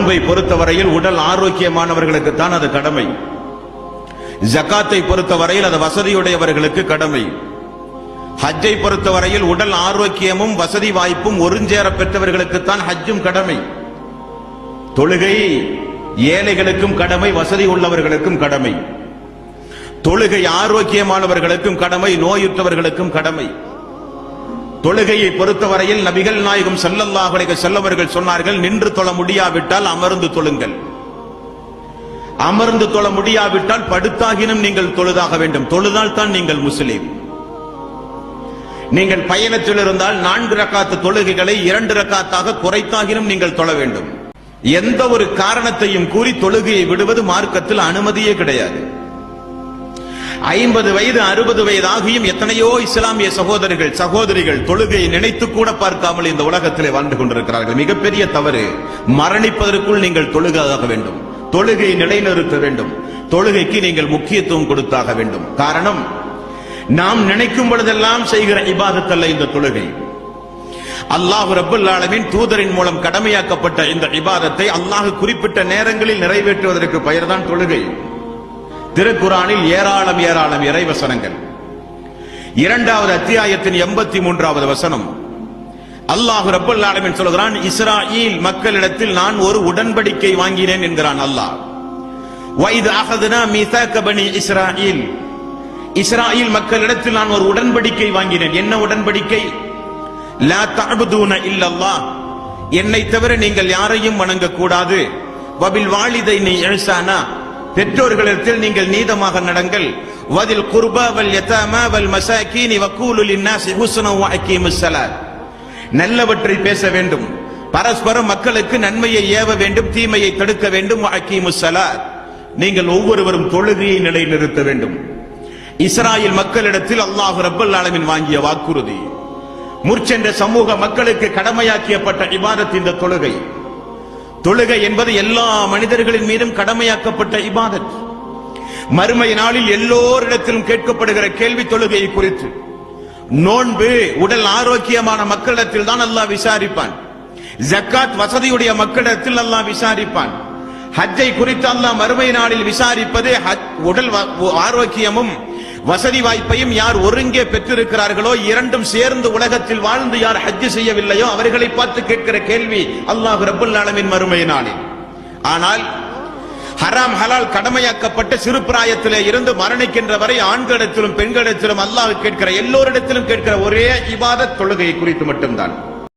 நோன்பை பொறுத்தவரையில் உடல் ஆரோக்கியமானவர்களுக்கு தான் அது கடமை. ஜகாத்தை பொறுத்தவரையில் அது வசதியுடையவர்களுக்கு கடமை. ஹஜ்ஜை பொறுத்தவரையில் உடல் ஆரோக்கியமும் வசதி வாய்ப்பும் ஒருஞ்சேர பெற்றவர்களுக்குத்தான் ஹஜ்ஜும் கடமை. தொழுகை ஏழைகளுக்கும் கடமை, வசதி உள்ளவர்களுக்கும் கடமை. தொழுகை ஆரோக்கியமானவர்களுக்கும் கடமை, நோயுற்றவர்களுக்கும் கடமை. தொழுகையை பொறுத்தவரையில் நபிகள் நாயகம் ஸல்லல்லாஹு அலைஹி வஸல்லம் அவர்கள் சொன்னார்கள், நின்று தொழ முடியாவிட்டால் அமர்ந்து தொழுங்கள், அமர்ந்து தொழ முடியாவிட்டால் படுத்தாகினும் நீங்கள் தொழுதாக வேண்டும், தொழுதால் தான் நீங்கள் முஸ்லிம். நீங்கள் பயணத்தில் இருந்தால் 4 ரக்காத்து தொழுகைகளை 2 ரக்காத்தாக குறைத்தாகினும் நீங்கள் தொழ வேண்டும். எந்த ஒரு காரணத்தையும் கூறி தொழுகையை விடுவது மார்க்கத்தில் அனுமதியே கிடையாது. 50 வயது 60 வயது ஆகியும் எத்தனையோ இஸ்லாமிய சகோதரர்கள் சகோதரிகள் தொழுகையை நினைத்து கூட பார்க்காமல் இந்த உலகத்திலே வாழ்ந்து கொண்டிருக்கிறார்கள். மிகப்பெரிய தவறு. மரணிப்பதற்குள் நீங்கள் தொழுகாக வேண்டும், தொழுகையை நிலைநிறுத்த வேண்டும், தொழுகைக்கு நீங்கள் முக்கியத்துவம் கொடுத்தாக வேண்டும். காரணம், நாம் நினைக்கும் பொழுதெல்லாம் செய்கிற இபாதத் அல்ல இந்த தொழுகை. அல்லாஹ் ரப்பல் ஆலமீன் தூதரின் மூலம் கடமையாக்கப்பட்ட இந்த இபாதத்தை அல்லாஹ் குறிப்பிட்ட நேரங்களில் நிறைவேற்றுவதற்கு பெயர்தான் தொழுகை. திருக்குர்ஆனில் ஏராளம் ஏராளம் இறைவசனங்கள். 2வது அத்தியாயத்தின் 83வது வசனம் அல்லாஹ் ரப்பல் ஆலமீன் சொல்கிறான், இஸ்ராயீல் மக்களிடத்தில் நான் ஒரு உடன்படிக்கை வாங்கினேன் என்கிறான் அல்லாஹ். வஇத் அஹதுனா மீசாக பனி இஸ்ராயீல், இஸ்ராயீல் மக்களிடத்தில் நான் ஒரு உடன்படிக்கை வாங்கினேன். என்ன உடன்படிக்கை? லா தஅபுதூன இல்லல்லாஹ், என்னை தவிர நீங்கள் யாரையும் வணங்கக்கூடாது. வபில் வாலிதைனி இஹ்சானா, பெற்றோர்களிடத்தில் நீங்கள் நீதமாக நடங்கள். வதில் குர்பா வல் யதாமா வல் மசாகீன் வகூலு லின்னாஸி ஹுஸ்னா வ அகீமுஸ் ஸலாத், நல்லவற்றை பேச வேண்டும், பரஸ்பரம் மக்களுக்கு நன்மையை ஏவ வேண்டும், தீமையை தடுக்க வேண்டும். வ அகீமுஸ் ஸலாத், நீங்கள் ஒவ்வொருவரும் தொழுகையை நிலைநிறுத்த வேண்டும். இஸ்ராயேல் மக்களிடத்தில் அல்லாஹ் ரப்பல் ஆலமீன் வாங்கிய வாக்குறுதி. முற்சென்ற சமூக மக்களுக்கு கடமையாக்கப்பட்ட இபாதத் இந்த தொழுகை. தொழுகை என்பது எல்லா மனிதர்களின் மீதும் கடமையாக்கப்பட்ட இபாதத். மறுமை நாளில் எல்லோரிடத்திலும் கேட்கப்படுகிற கேள்வி தொழுகையை குறித்து. நோன்பு உடல் ஆரோக்கியமான மக்களிடத்தில் தான் அல்லாஹ் விசாரிப்பான். ஜக்காத் வசதியுடைய மக்களிடத்தில் அல்லாஹ் விசாரிப்பான். ஹஜ்ஜை குறித்து அல்லாஹ் மறுமை நாளில் விசாரிப்பது உடல் ஆரோக்கியமும் வசதி வாய்ப்பையும் யார் ஒருங்கே பெற்றிருக்கிறார்களோ, இரண்டும் சேர்ந்து உலகத்தில் வாழ்ந்து யார் ஹஜ் செய்யவில்லையோ அவர்களை பார்த்து கேட்கிற கேள்வி அல்லாஹ் ரப்பல் ஆலமீன் மறுமை நாளில். ஆனால் ஹராம் ஹலால் கடமையாக்கப்பட்ட சிறு பிராயத்திலே இருந்து மரணிக்கின்ற வரை ஆண்களிடத்திலும் பெண்களிடத்திலும் அல்லாஹ் கேட்கிற, எல்லோரிடத்திலும் கேட்கிற ஒரே இபாதத் தொழுகை குறித்து மட்டும்தான்.